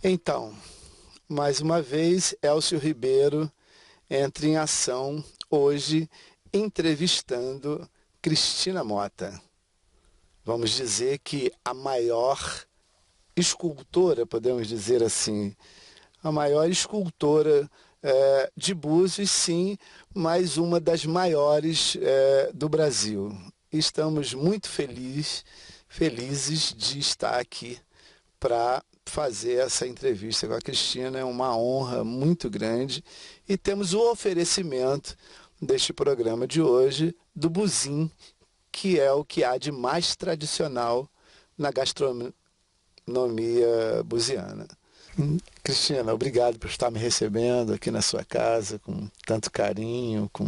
Então, mais uma vez, Elcio Ribeiro entra em ação hoje entrevistando Cristina Mota. Vamos dizer que a maior escultora, podemos dizer assim, a maior escultora de Búzios, sim, mas uma das maiores do Brasil. Estamos muito felizes de estar aqui para fazer essa entrevista com a Cristina. É uma honra muito grande e temos o oferecimento deste programa de hoje do Buzim, que é o que há de mais tradicional na gastronomia buziana. Cristina, obrigado por estar me recebendo aqui na sua casa com tanto carinho, com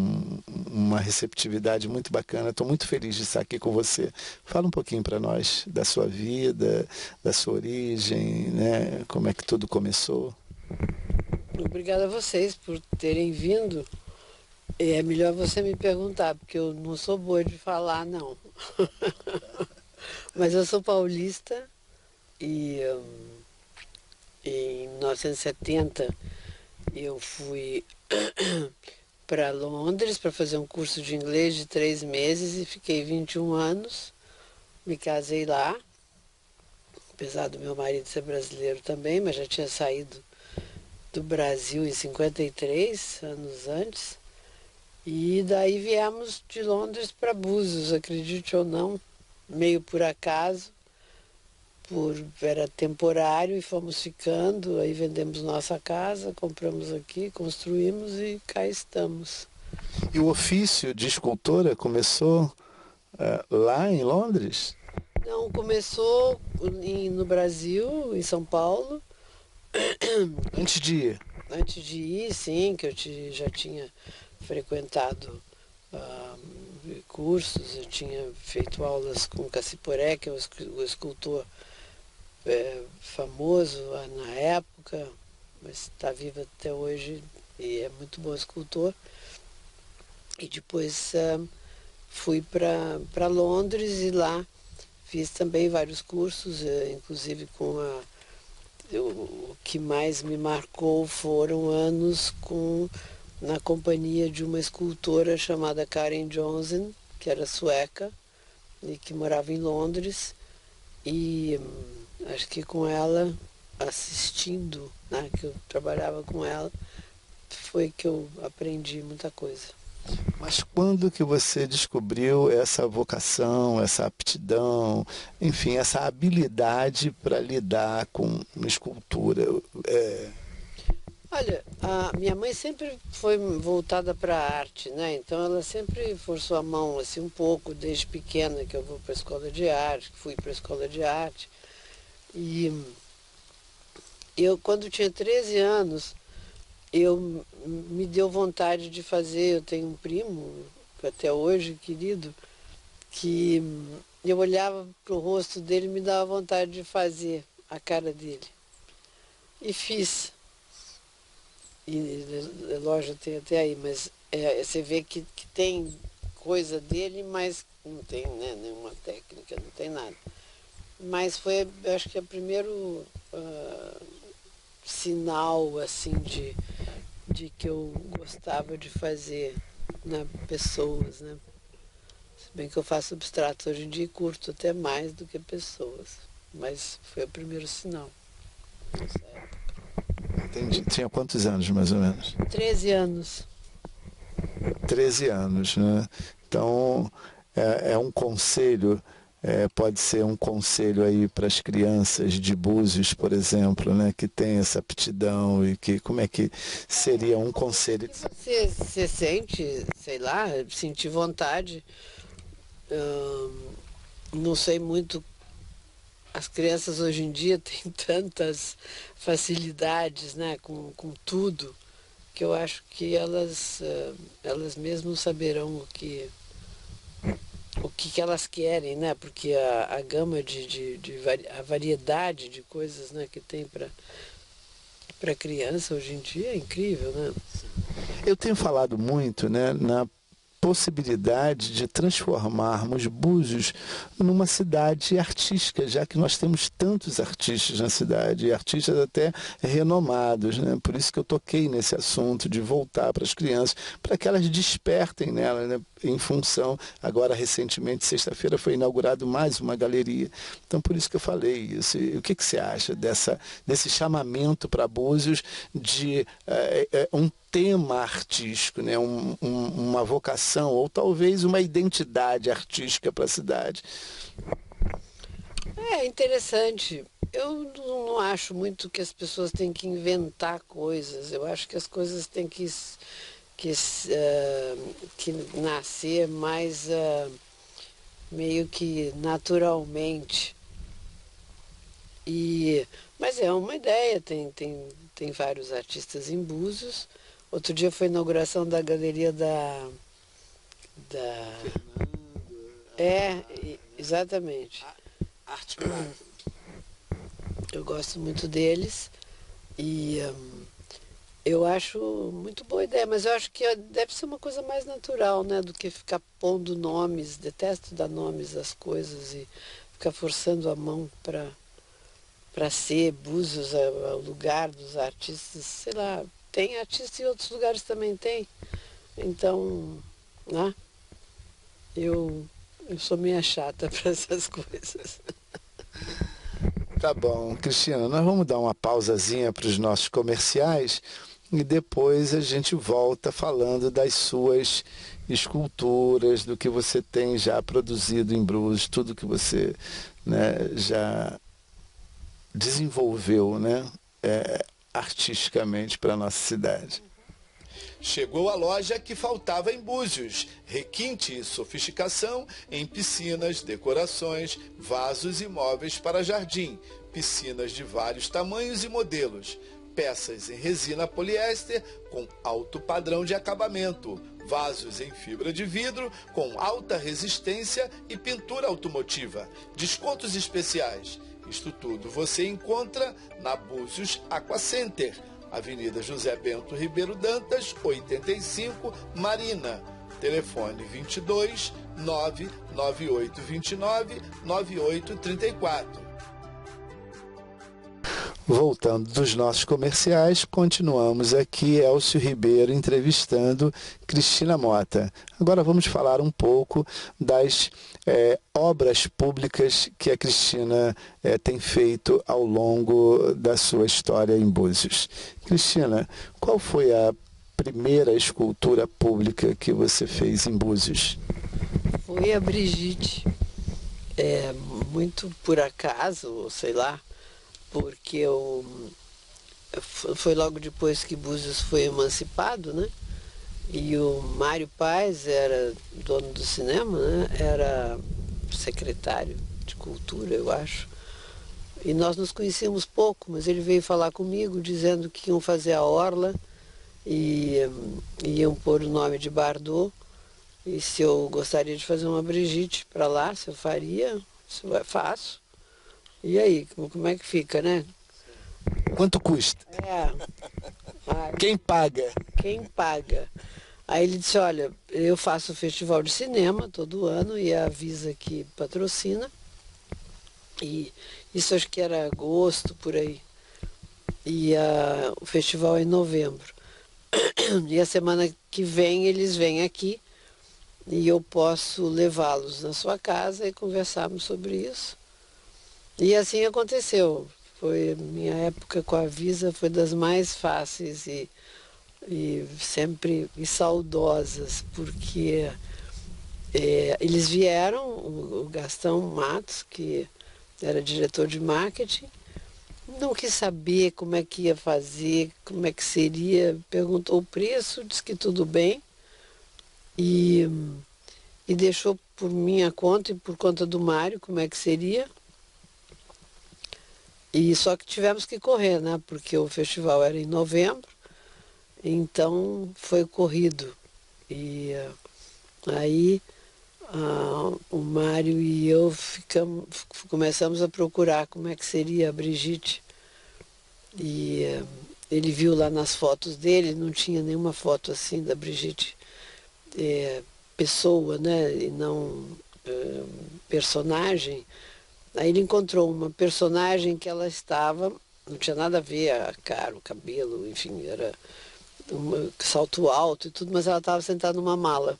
uma receptividade muito bacana. Estou muito feliz de estar aqui com você. Fala um pouquinho para nós da sua vida, da sua origem, né? Como é que tudo começou. Obrigada a vocês por terem vindo. É melhor você me perguntar, porque eu não sou boa de falar, não. Mas eu sou paulista e em 1970 eu fui para Londres para fazer um curso de inglês de 3 meses e fiquei 21 anos. Me casei lá, apesar do meu marido ser brasileiro também, mas já tinha saído do Brasil em 53 anos antes. E daí viemos de Londres para Búzios, acredite ou não, meio por acaso, era temporário e fomos ficando, aí vendemos nossa casa, compramos aqui, construímos e cá estamos. E o ofício de escultora começou lá em Londres? Não, começou no Brasil, em São Paulo. Antes de ir? Antes de ir, sim, que já tinha frequentado cursos, eu tinha feito aulas com Cassiporé, que é o escultor famoso na época, mas está vivo até hoje e é muito bom escultor. E depois fui para Londres e lá fiz também vários cursos, inclusive o que mais me marcou foram anos na companhia de uma escultora chamada Karen Johnson, que era sueca e que morava em Londres. E acho que com ela, assistindo, né, que eu trabalhava com ela, foi que eu aprendi muita coisa. Mas quando que você descobriu essa vocação, essa aptidão, enfim, essa habilidade para lidar com escultura? Olha, a minha mãe sempre foi voltada para a arte, né? Então ela sempre forçou a mão assim um pouco desde pequena, que eu vou para a escola de arte, fui para a escola de arte. E eu, quando tinha 13 anos, me deu vontade de fazer. Eu tenho um primo, até hoje, querido, que eu olhava para o rosto dele e me dava vontade de fazer a cara dele. E fiz. E lógico, tem até aí, mas você vê que tem coisa dele, mas não tem, né, nenhuma técnica, não tem nada. Mas foi, acho que, o primeiro sinal assim de que eu gostava de fazer, né, pessoas, né? Se bem que eu faço abstrato hoje em dia e curto até mais do que pessoas. Mas foi o primeiro sinal nessa época. Entendi. Tinha quantos anos, mais ou menos? 13 anos. 13 anos, né? Então, é um conselho, pode ser um conselho aí para as crianças de Búzios, por exemplo, né? Que tem essa aptidão e que, como é que seria um conselho? Você sente, sei lá, sentir vontade. Não sei muito. As crianças hoje em dia têm tantas facilidades, né, com tudo, que eu acho que elas mesmas saberão o que elas querem, né? Porque a gama a variedade de coisas, né, que tem para criança hoje em dia é incrível, né? Eu tenho falado muito, né, possibilidade de transformarmos Búzios numa cidade artística, já que nós temos tantos artistas na cidade, e artistas até renomados, né? Por isso que eu toquei nesse assunto de voltar para as crianças, para que elas despertem nela, né? Em função, agora recentemente, sexta-feira, foi inaugurado mais uma galeria. Então, por isso que eu falei isso. E o que você acha desse chamamento para Búzios de um tema artístico, né? Uma vocação, ou talvez uma identidade artística para a cidade? É interessante. Eu não acho muito que as pessoas têm que inventar coisas. Eu acho que as coisas têm que nascer mais meio que naturalmente. Mas é uma ideia, tem vários artistas em Búzios. Outro dia foi a inauguração da galeria da... Exatamente. Arte Prato. Eu gosto muito deles e eu acho muito boa ideia, mas eu acho que deve ser uma coisa mais natural, né, do que ficar pondo nomes. Detesto dar nomes às coisas e ficar forçando a mão para ser Búzios, o lugar dos artistas, sei lá, tem artistas em outros lugares também tem. Então, né, eu sou meio chata para essas coisas. Tá bom, Cristina, nós vamos dar uma pausazinha para os nossos comerciais e depois a gente volta falando das suas esculturas, do que você tem já produzido em Búzios, tudo que você, né, já desenvolveu, né, artisticamente para a nossa cidade. Chegou a loja que faltava em Búzios. Requinte e sofisticação em piscinas, decorações, vasos e móveis para jardim. Piscinas de vários tamanhos e modelos. Peças em resina poliéster com alto padrão de acabamento. Vasos em fibra de vidro com alta resistência e pintura automotiva. Descontos especiais. Isto tudo você encontra na Búzios Aqua Center. Avenida José Bento Ribeiro Dantas, 85, Marina. Telefone 22 99829 9834. Voltando dos nossos comerciais, continuamos aqui, Elcio Ribeiro entrevistando Cristina Mota. Agora vamos falar um pouco das obras públicas que a Cristina tem feito ao longo da sua história em Búzios. Cristina, qual foi a primeira escultura pública que você fez em Búzios? Foi a Brigitte, muito por acaso, sei lá, porque foi logo depois que Búzios foi emancipado, né? E o Mário Paes era dono do cinema, né? Era secretário de cultura, eu acho. E nós nos conhecíamos pouco, mas ele veio falar comigo dizendo que iam fazer a orla e iam pôr o nome de Bardot. E se eu gostaria de fazer uma Brigitte para lá, se eu faria, faço. E aí, como é que fica, né? Quanto custa? Quem paga? Quem paga? Aí ele disse, olha, eu faço o festival de cinema todo ano e a Avisa que patrocina. E isso acho que era agosto, por aí. E o festival é em novembro. E a semana que vem eles vêm aqui e eu posso levá-los na sua casa e conversarmos sobre isso. E assim aconteceu. Minha época com a Avisa foi das mais fáceis e sempre saudosas, porque eles vieram, o Gastão Matos, que era diretor de marketing, não quis saber como é que ia fazer, como é que seria, perguntou o preço, disse que tudo bem e deixou por minha conta e por conta do Mário como é que seria. E só que tivemos que correr, né? Porque o festival era em novembro, então foi corrido. E aí o Mário e eu começamos a procurar como é que seria a Brigitte. E ele viu lá nas fotos dele, não tinha nenhuma foto assim da Brigitte pessoa, né, e não personagem. Aí ele encontrou uma personagem que ela estava, não tinha nada a ver a cara, o cabelo, enfim, era um salto alto e tudo, mas ela estava sentada numa mala.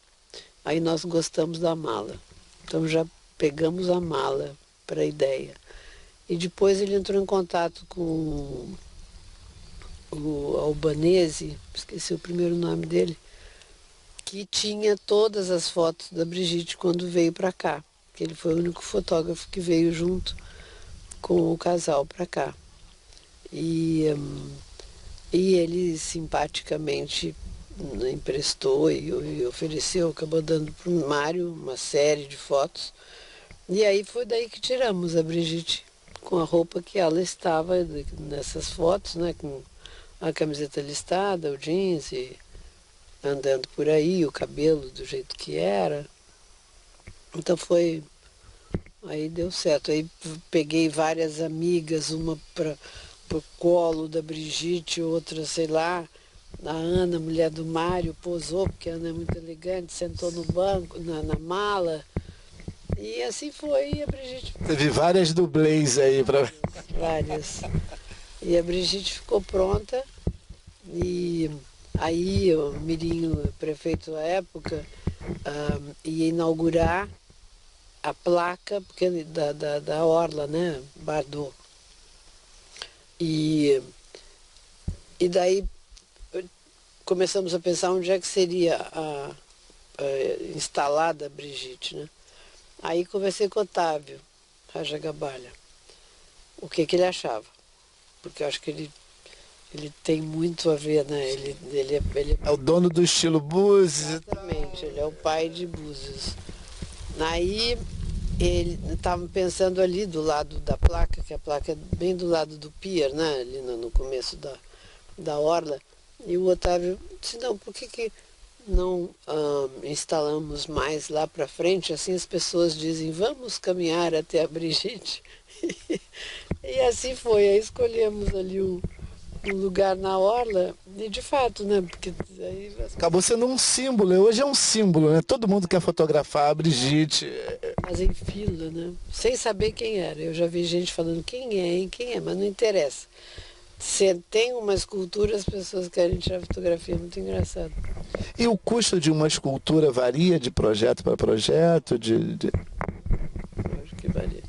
Aí nós gostamos da mala. Então já pegamos a mala para a ideia. E depois ele entrou em contato com o albanese, esqueci o primeiro nome dele, que tinha todas as fotos da Brigitte quando veio para cá. Que ele foi o único fotógrafo que veio junto com o casal para cá. E ele simpaticamente emprestou e ofereceu, acabou dando para o Mário uma série de fotos. E aí foi daí que tiramos a Brigitte com a roupa que ela estava nessas fotos, né, com a camiseta listada, o jeans, e andando por aí, o cabelo do jeito que era. Então foi... Aí deu certo. Aí peguei várias amigas, uma para o colo da Brigitte, outra, sei lá, a Ana, mulher do Mário, posou, porque a Ana é muito elegante, sentou no banco, na mala. E assim foi, e a Brigitte... Teve várias dublês aí para... Várias. E a Brigitte ficou pronta, e aí o Mirinho, prefeito à época, ia inaugurar a placa porque da Orla, né, Bardot. E daí começamos a pensar onde é que seria a instalada a Brigitte, né? Aí conversei com o Otávio Rajagabalha, o que ele achava, porque eu acho que ele tem muito a ver, né? Ele É o dono do estilo Búzios. exatamente, ele é o pai de Búzios. Aí ele estava pensando ali do lado da placa, que a placa é bem do lado do pier, né? Ali no começo da orla. E o Otávio disse, não, por que não instalamos mais lá para frente? Assim as pessoas dizem, vamos caminhar até a Brigitte. E assim foi, aí escolhemos ali um lugar na orla, e de fato, né? Porque aí Acabou sendo um símbolo, hoje é um símbolo, né? Todo mundo quer fotografar a Brigitte. fazem fila, né? Sem saber quem era. Eu já vi gente falando quem é, hein? Quem é, mas não interessa. Se tem uma escultura, as pessoas querem tirar fotografia, muito engraçado. E o custo de uma escultura varia de projeto para projeto? Eu acho que varia.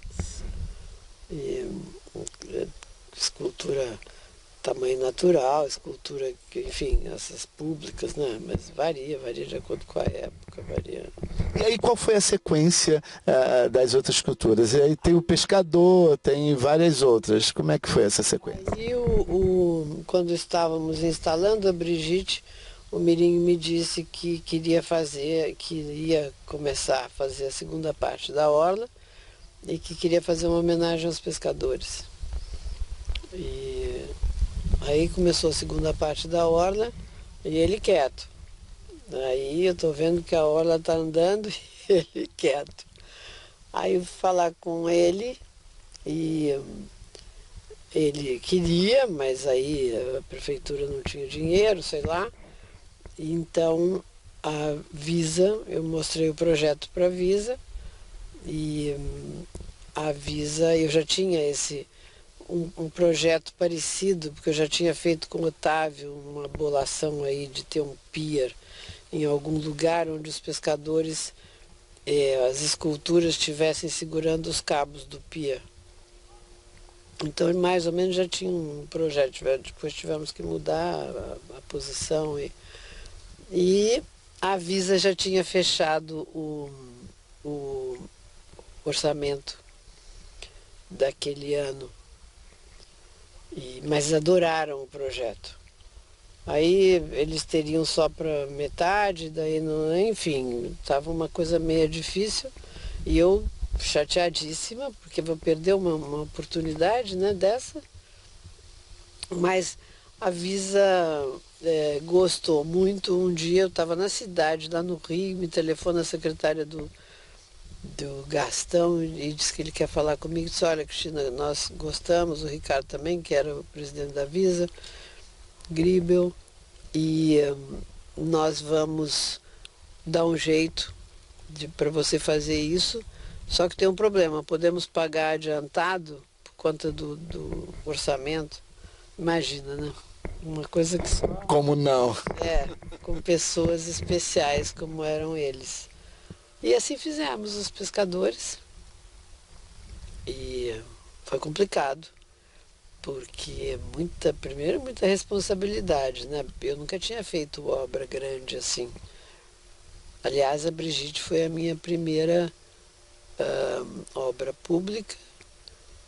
E, escultura tamanho natural, escultura, enfim, essas públicas, né? Mas varia de acordo com a época, varia. E aí qual foi a sequência das outras esculturas? E aí tem o pescador, tem várias outras. Como é que foi essa sequência? Aí quando estávamos instalando a Brigitte, o Mirinho me disse que queria fazer, que ia começar a fazer a segunda parte da orla e que queria fazer uma homenagem aos pescadores. E aí começou a segunda parte da orla e ele quieto. Aí eu estou vendo que a orla está andando e ele quieto. Aí eu fui falar com ele e ele queria, mas aí a prefeitura não tinha dinheiro, sei lá. Então a Visa, eu mostrei o projeto para a Visa e a Visa, eu já tinha um projeto parecido, porque eu já tinha feito com o Otávio uma bolação aí de ter um pier em algum lugar onde os pescadores, as esculturas estivessem segurando os cabos do pier. Então mais ou menos já tinha um projeto, depois tivemos que mudar a posição e a Visa já tinha fechado o orçamento daquele ano. Mas adoraram o projeto. Aí eles teriam só para metade, daí não, enfim, estava uma coisa meio difícil e eu chateadíssima, porque vou perder uma oportunidade, né, dessa. Mas a Visa gostou muito. Um dia eu estava na cidade, lá no Rio, me telefona a secretária do Gastão e disse que ele quer falar comigo. Disse, olha, Cristina, nós gostamos, o Ricardo também, que era o presidente da Visa, Gribel, e nós vamos dar um jeito para você fazer isso, só que tem um problema, podemos pagar adiantado por conta do orçamento. Imagina, né? Uma coisa que só Como não? com pessoas especiais como eram eles. E assim fizemos, os pescadores. E foi complicado, porque primeiro muita responsabilidade, né? Eu nunca tinha feito obra grande assim. Aliás, a Brigitte foi a minha primeira obra pública.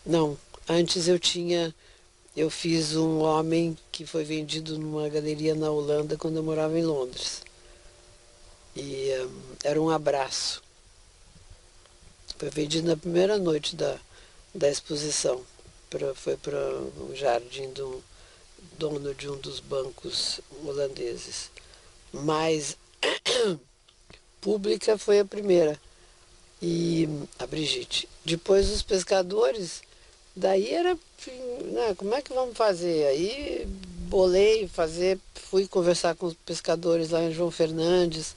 Não, antes eu fiz um homem que foi vendido numa galeria na Holanda quando eu morava em Londres. E era um abraço. Foi vendido na primeira noite da exposição. Foi para um jardim do dono de um dos bancos holandeses. Mas pública foi a primeira. E a Brigitte. Depois os pescadores, daí era, né, como é que vamos fazer? Aí bolei fui conversar com os pescadores lá em João Fernandes,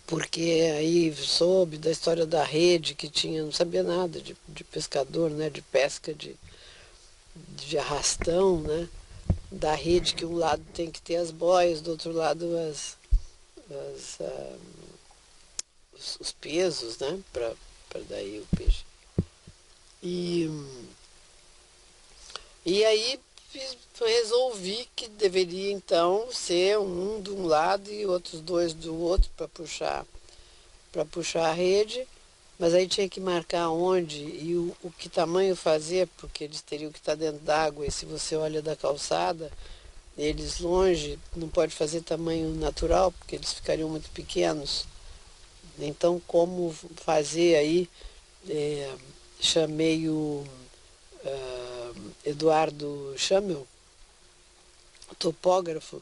porque aí soube da história da rede que tinha, não sabia nada de pescador, né, de pesca de arrastão, né, da rede que um lado tem que ter as boias, do outro lado os pesos, né, para daí o peixe. E aí resolvi que deveria então ser um de um lado e outros dois do outro para puxar a rede, mas aí tinha que marcar onde e o que tamanho fazer, porque eles teriam que estar dentro d'água, e se você olha da calçada, eles longe, não pode fazer tamanho natural, porque eles ficariam muito pequenos. Então, como fazer aí, chamei o Eduardo Schamel, o topógrafo,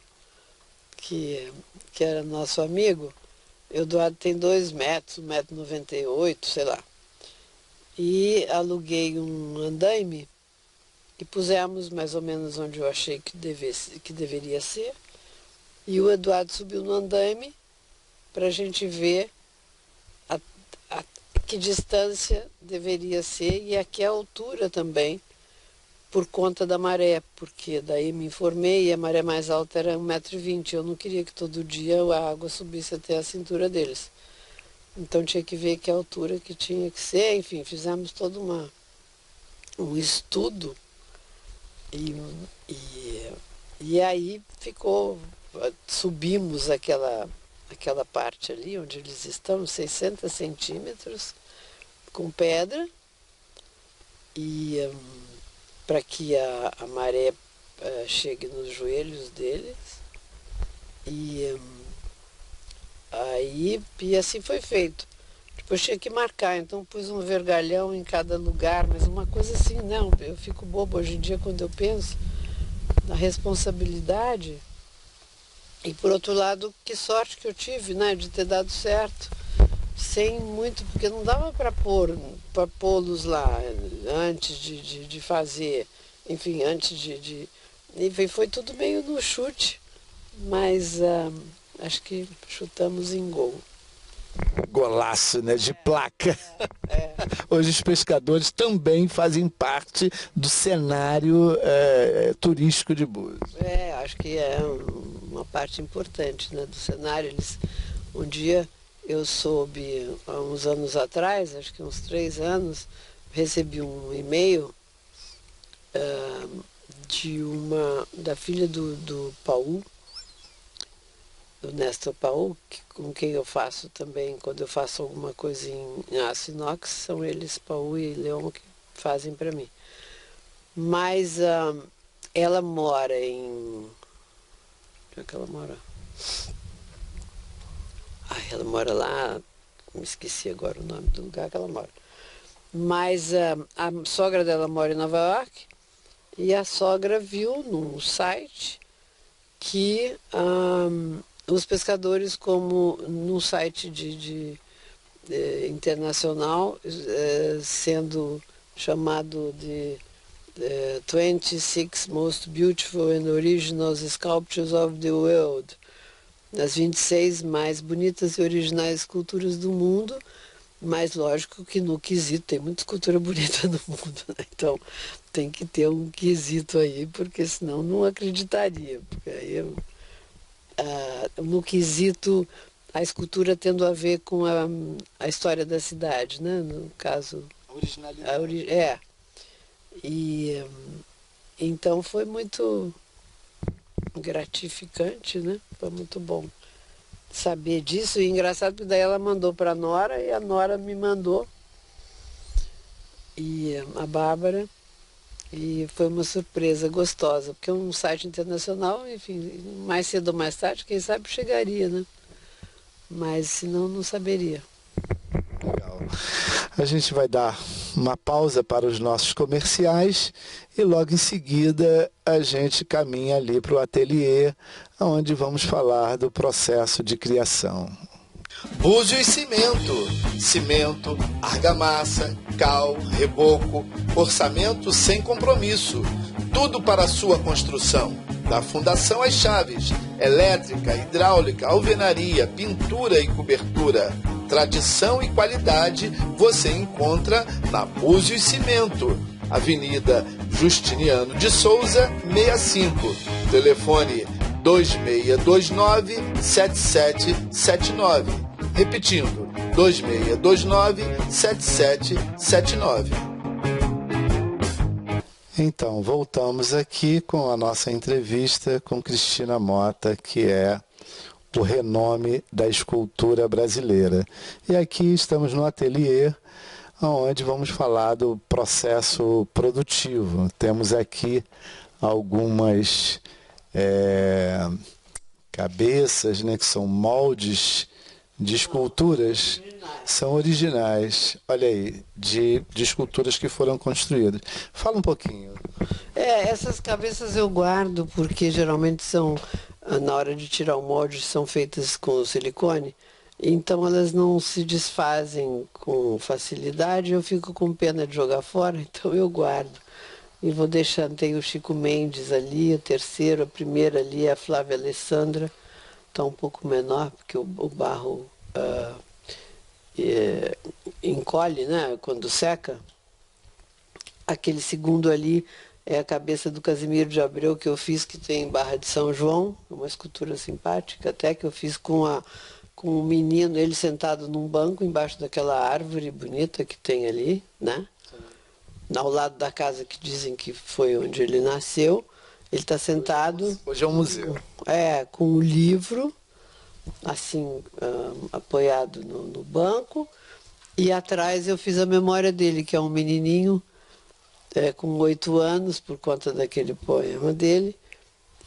que era nosso amigo. O Eduardo tem 2 metros, 1,98 m, sei lá. E aluguei um andaime e pusemos mais ou menos onde eu achei que deveria ser. E o Eduardo subiu no andaime para a gente ver a que distância deveria ser e a que altura também, por conta da maré, porque daí me informei e a maré mais alta era 1,20 m. Eu não queria que todo dia a água subisse até a cintura deles. Então tinha que ver que altura que tinha que ser, enfim, fizemos todo um estudo e aí subimos aquela parte ali onde eles estão, 60 centímetros, com pedra, e para que a maré chegue nos joelhos deles. E assim foi feito. Depois tinha que marcar, então pus um vergalhão em cada lugar, mas uma coisa assim, não, eu fico bobo hoje em dia quando eu penso na responsabilidade. E por outro lado, que sorte que eu tive, né, de ter dado certo, sem muito, porque não dava para pô-los lá antes de fazer, enfim, enfim, foi tudo meio no chute, mas acho que chutamos em gol. Golaço, né? De placa. Hoje os pescadores também fazem parte do cenário turístico de Búzios. Acho que é uma parte importante, né, do cenário. Um dia eu soube, há uns anos atrás, acho que uns 3 anos, recebi um e-mail da filha do Paul, do Néstor Paul, com quem eu faço também, quando eu faço alguma coisa em aço inox, são eles, Paul e Leon, que fazem para mim. Mas ela mora em... Onde é que ela mora? Ela mora lá, me esqueci agora o nome do lugar que ela mora. Mas a sogra dela mora em Nova York, e a sogra viu num site que os pescadores, como num site internacional, sendo chamado de 26 Most Beautiful and Original Sculptures of the World, das 26 mais bonitas e originais esculturas do mundo, mas lógico que no quesito tem muita escultura bonita no mundo, né? Então tem que ter um quesito aí, porque senão não acreditaria. Porque aí, no quesito, a escultura tendo a ver com a história da cidade, né? No caso... Originalidade. E então foi muito gratificante, né? Foi muito bom saber disso. E engraçado que daí ela mandou para a Nora e a Nora me mandou, e a Bárbara, e foi uma surpresa gostosa, porque é um site internacional, enfim, mais cedo ou mais tarde, quem sabe chegaria, né? Mas senão não saberia. Legal. A gente vai dar uma pausa para os nossos comerciais e logo em seguida a gente caminha ali para o ateliê, onde vamos falar do processo de criação. Búzio e cimento. Cimento, argamassa, cal, reboco, orçamento sem compromisso. Tudo para a sua construção. Da fundação às chaves, elétrica, hidráulica, alvenaria, pintura e cobertura. Tradição e qualidade você encontra na Búzio e Cimento. Avenida Justiniano de Souza, 65. Telefone 2629-7779. Repetindo, 2629-7779. Então, voltamos aqui com a nossa entrevista com Cristina Mota, que é o renome da escultura brasileira. E aqui estamos no ateliê, onde vamos falar do processo produtivo. Temos aqui algumas cabeças, né, que são moldes de esculturas, são originais, olha aí, de esculturas que foram construídas. Fala um pouquinho. Essas cabeças eu guardo porque geralmente são, na hora de tirar o molde, são feitas com silicone, então elas não se desfazem com facilidade, eu fico com pena de jogar fora, então eu guardo. E vou deixando, tem o Chico Mendes ali, a terceira, a primeira ali é a Flávia Alessandra, está um pouco menor, porque o barro encolhe, né, quando seca. Aquele segundo ali é a cabeça do Casimiro de Abreu, que eu fiz, que tem em Barra de São João, uma escultura simpática, até que eu fiz com um menino, ele sentado num banco embaixo daquela árvore bonita que tem ali, né? Ao lado da casa que dizem que foi onde ele nasceu. Ele está sentado... Hoje é um museu. Com um livro, assim, apoiado no banco. E atrás eu fiz a memória dele, que é um menininho com 8 anos, por conta daquele poema dele,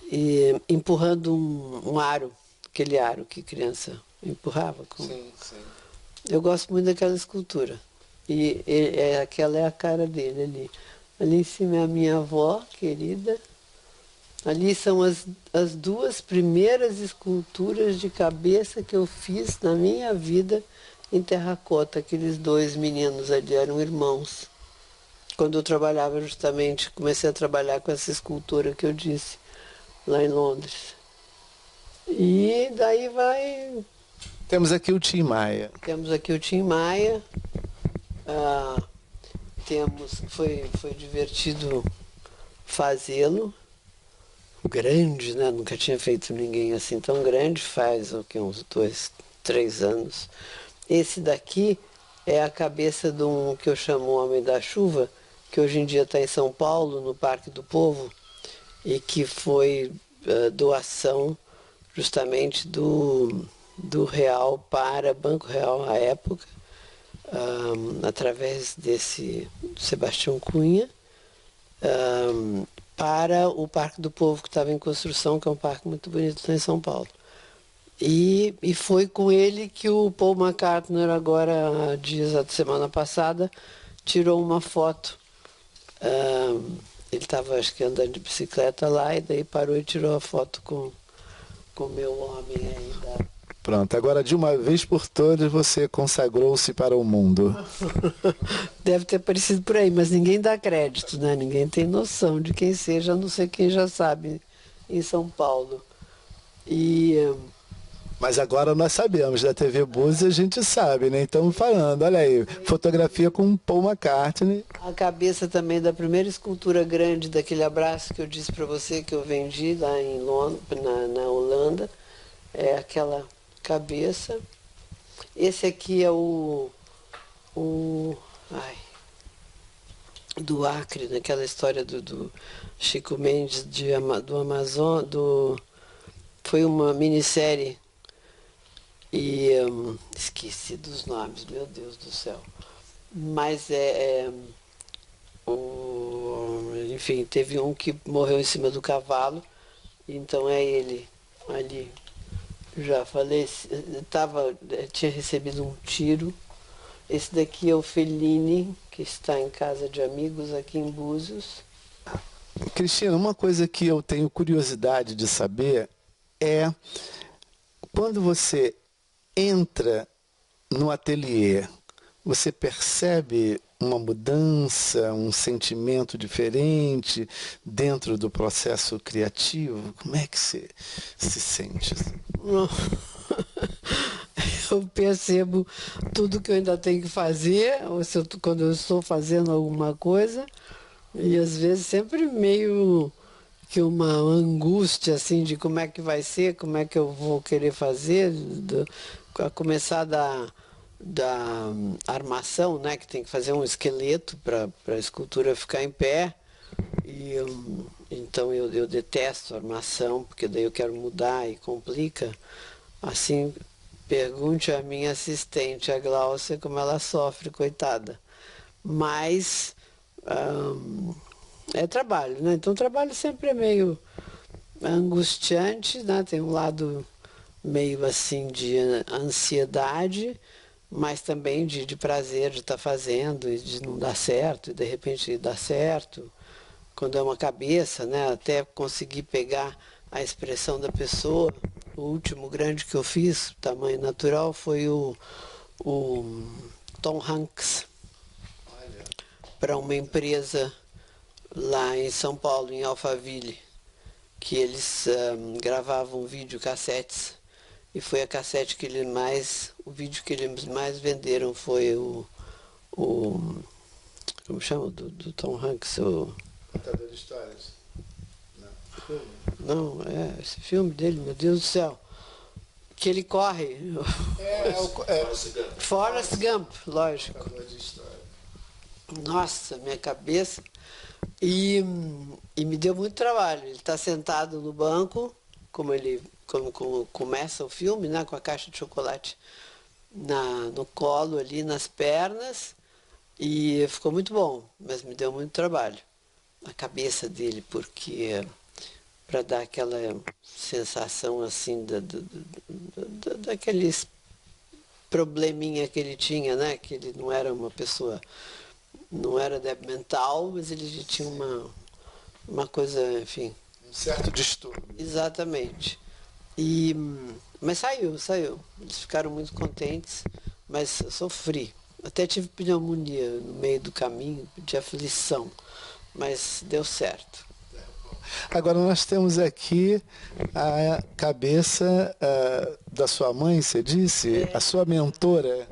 e empurrando um aro, aquele aro que criança empurrava. Sim, sim. Eu gosto muito daquela escultura. E aquela é a cara dele ali. Ali em cima é a minha avó querida. Ali são as duas primeiras esculturas de cabeça que eu fiz na minha vida em terracota. Aqueles dois meninos ali eram irmãos. Quando eu trabalhava justamente, comecei a trabalhar com essa escultura que eu disse, lá em Londres. E daí vai... Temos aqui o Tim Maia. Temos aqui o Tim Maia. Foi divertido fazê-lo. Grande, né? Nunca tinha feito ninguém assim tão grande, faz uns 2, 3 anos. Esse daqui é a cabeça de um que eu chamo o Homem da Chuva, que hoje em dia está em São Paulo, no Parque do Povo, e que foi doação justamente do Real para Banco Real à época, através desse Sebastião Cunha, para o Parque do Povo, que estava em construção, que é um parque muito bonito lá em São Paulo. E foi com ele que o Paul McCartney, agora, da semana passada, tirou uma foto. Ele estava, acho que, andando de bicicleta lá, e daí parou e tirou a foto com o meu homem aí da... Pronto, agora de uma vez por todas você consagrou-se para o mundo. Deve ter aparecido por aí, mas ninguém dá crédito, né? Ninguém tem noção de quem seja, a não ser quem já sabe, em São Paulo. E Mas agora nós sabemos, da TV Búzios a gente sabe, né? Então falando, olha aí, fotografia com Paul McCartney. A cabeça também da primeira escultura grande daquele abraço que eu disse para você que eu vendi lá em Londres, na Holanda, é aquela cabeça. Esse aqui é ai, do Acre, naquela história do Chico Mendes do Amazon, foi uma minissérie e esqueci dos nomes, meu Deus do céu. Mas enfim, teve um que morreu em cima do cavalo, então é ele ali. Já falei, tinha recebido um tiro. Esse daqui é o Fellini, que está em casa de amigos aqui em Búzios. Cristina, uma coisa que eu tenho curiosidade de saber é quando você entra no ateliê, você percebe uma mudança, um sentimento diferente dentro do processo criativo? Como é que você se sente? Eu percebo tudo que eu ainda tenho que fazer, ou quando eu estou fazendo alguma coisa, e às vezes sempre meio que uma angústia assim de como é que vai ser, como é que eu vou querer fazer, a começar da armação, né, que tem que fazer um esqueleto para a escultura ficar em pé. E então eu detesto armação, porque daí eu quero mudar e complica. Assim, pergunte à minha assistente, a Gláucia, como ela sofre, coitada. Mas é trabalho, né? Então o trabalho sempre é meio angustiante, né? Tem um lado meio assim de ansiedade, mas também de prazer de estar fazendo e de não dar certo, e de repente dar certo. Quando é uma cabeça, né? Até conseguir pegar a expressão da pessoa. O último grande que eu fiz, tamanho natural, foi o Tom Hanks, para uma empresa lá em São Paulo, em Alphaville, que eles gravavam videocassetes. E foi a cassete que o vídeo que eles mais venderam foi como chama, do Tom Hanks, Contador de histórias. Não, esse filme dele, meu Deus do céu. Que ele corre. Forrest Gump, lógico. Contador de histórias. Nossa, minha cabeça. E me deu muito trabalho. Ele está sentado no banco, como começa o filme, né, com a caixa de chocolate no colo ali, nas pernas. E ficou muito bom, mas me deu muito trabalho. A cabeça dele, porque para dar aquela sensação assim daqueles probleminha que ele tinha, né? Que ele não era uma pessoa, não era débil mental, mas ele tinha uma coisa, enfim. Um certo distúrbio. Exatamente. Mas saiu. Eles ficaram muito contentes, mas eu sofri. Até tive pneumonia no meio do caminho, de aflição, mas deu certo. Agora nós temos aqui a cabeça da sua mãe, você disse? A sua mentora.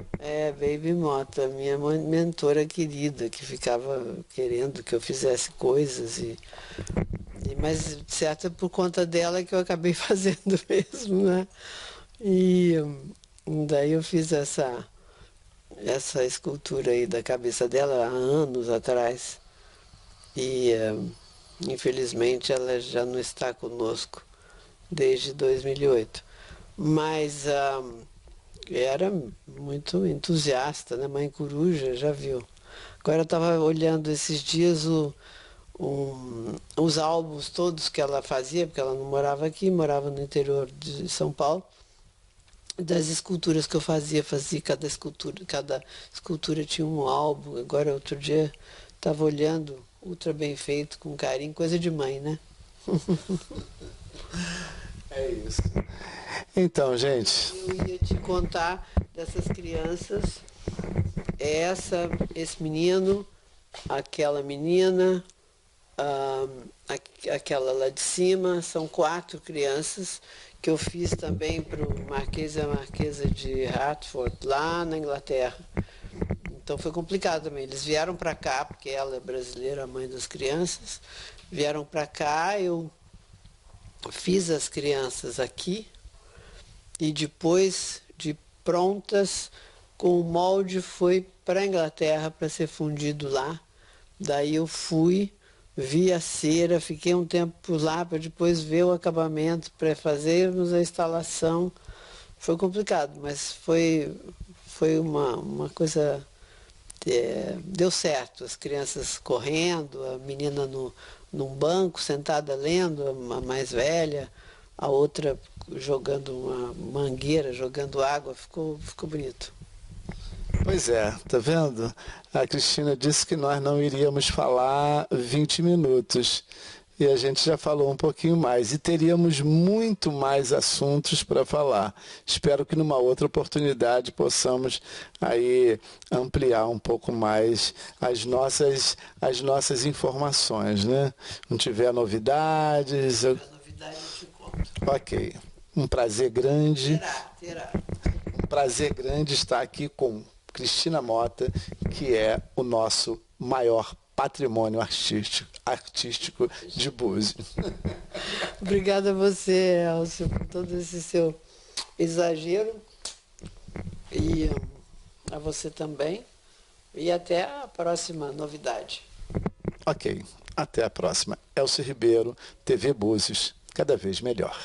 Baby Mota, minha mentora querida, que ficava querendo que eu fizesse coisas, mas certo é por conta dela que eu acabei fazendo mesmo, né? E daí eu fiz essa escultura aí da cabeça dela há anos atrás. E infelizmente ela já não está conosco desde 2008. Mas era muito entusiasta, né? Mãe Coruja, já viu. Agora eu estava olhando esses dias os álbuns todos que ela fazia, porque ela não morava aqui, morava no interior de São Paulo, das esculturas que eu fazia cada escultura tinha um álbum. Agora outro dia estava olhando, ultra bem feito, com carinho, coisa de mãe, né? É isso. Então, gente. Eu ia te contar dessas crianças, esse menino, aquela menina, aquela lá de cima, são 4 crianças que eu fiz também para o Marquês e a Marquesa de Hertford, lá na Inglaterra. Então foi complicado também. Eles vieram para cá, porque ela é brasileira, a mãe das crianças, vieram para cá, eu fiz as crianças aqui e depois de prontas, com o molde foi para a Inglaterra para ser fundido lá. Daí eu fui, vi a cera, fiquei um tempo lá para depois ver o acabamento, para fazermos a instalação. Foi complicado, mas foi uma coisa... deu certo, as crianças correndo, a menina num banco, sentada lendo, a mais velha, a outra jogando uma mangueira, jogando água, ficou bonito. Pois é, tá vendo? A Cristina disse que nós não iríamos falar 20 minutos. E a gente já falou um pouquinho mais. E teríamos muito mais assuntos para falar. Espero que numa outra oportunidade possamos aí ampliar um pouco mais as nossas informações, né? Não tiver novidades. A novidade eu te conto. Ok. Um prazer grande. Terá. Um prazer grande estar aqui com Cristina Mota, que é o nosso maior patrimônio artístico de Búzios. Obrigada a você, Elcio, por todo esse seu exagero. E a você também. E até a próxima novidade. Ok, até a próxima. Elcio Ribeiro, TV Búzios, cada vez melhor.